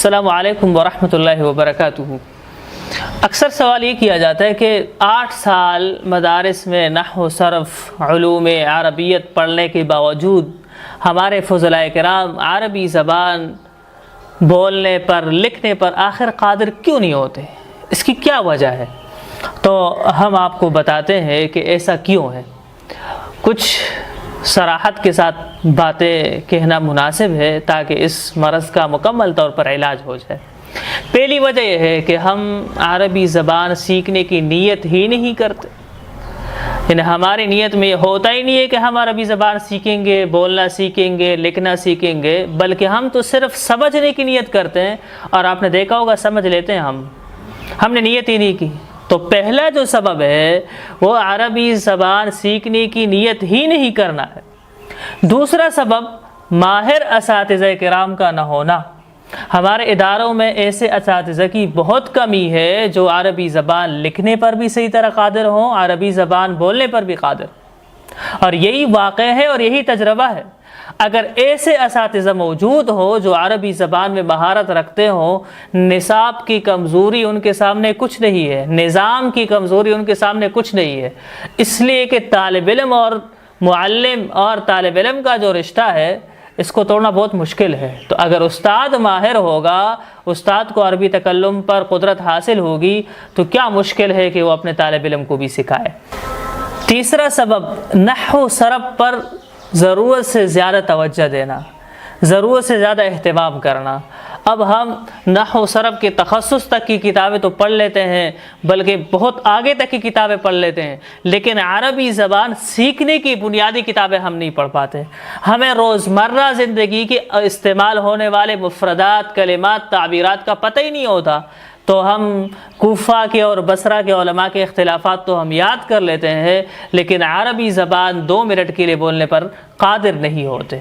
السلام علیکم ورحمۃ اللہ وبرکاتہ۔ اکثر سوال یہ کیا جاتا ہے کہ 8 سال مدارس میں نحو صرف علوم عربیت پڑھنے کے باوجود ہمارے فضلاء کرام عربی زبان بولنے پر لکھنے پر آخر قادر کیوں نہیں ہوتے؟ اس کی کیا وجہ ہے؟ تو ہم آپ کو بتاتے ہیں کہ ایسا کیوں ہے۔ کچھ صراحت کے ساتھ باتیں کہنا مناسب ہے تاکہ اس مرض کا مکمل طور پر علاج ہو جائے۔ پہلی وجہ یہ ہے کہ ہم عربی زبان سیکھنے کی نیت ہی نہیں کرتے، یعنی ہماری نیت میں یہ ہوتا ہی نہیں ہے کہ ہم عربی زبان سیکھیں گے، بولنا سیکھیں گے، لکھنا سیکھیں گے، بلکہ ہم تو صرف سمجھنے کی نیت کرتے ہیں، اور آپ نے دیکھا ہوگا سمجھ لیتے ہیں ہم نے نیت ہی نہیں کی۔ تو پہلا جو سبب ہے وہ عربی زبان سیکھنے کی نیت ہی نہیں کرنا ہے۔ دوسرا سبب ماہر اساتذہ کرام کا نہ ہونا۔ ہمارے اداروں میں ایسے اساتذہ کی بہت کمی ہے جو عربی زبان لکھنے پر بھی صحیح طرح قادر ہوں، عربی زبان بولنے پر بھی قادر، اور یہی واقع ہے اور یہی تجربہ ہے۔ اگر ایسے اساتذہ موجود ہو جو عربی زبان میں مہارت رکھتے ہوں، نصاب کی کمزوری ان کے سامنے کچھ نہیں ہے، نظام کی کمزوری ان کے سامنے کچھ نہیں ہے، اس لیے کہ طالب علم اور معلم اور طالب علم کا جو رشتہ ہے اس کو توڑنا بہت مشکل ہے۔ تو اگر استاد ماہر ہوگا، استاد کو عربی تکلم پر قدرت حاصل ہوگی، تو کیا مشکل ہے کہ وہ اپنے طالب علم کو بھی سکھائے۔ تیسرا سبب نحو صرف پر ضرورت سے زیادہ توجہ دینا، ضرورت سے زیادہ اہتمام کرنا۔ اب ہم نحو صرف کے تخصص تک کی کتابیں تو پڑھ لیتے ہیں، بلکہ بہت آگے تک کی کتابیں پڑھ لیتے ہیں، لیکن عربی زبان سیکھنے کی بنیادی کتابیں ہم نہیں پڑھ پاتے۔ ہمیں روزمرہ زندگی کے استعمال ہونے والے مفردات، کلمات، تعبیرات کا پتہ ہی نہیں ہوتا، تو ہم کوفہ کے اور بصرہ کے علماء کے اختلافات تو ہم یاد کر لیتے ہیں، لیکن عربی زبان 2 منٹ کے لیے بولنے پر قادر نہیں ہوتے۔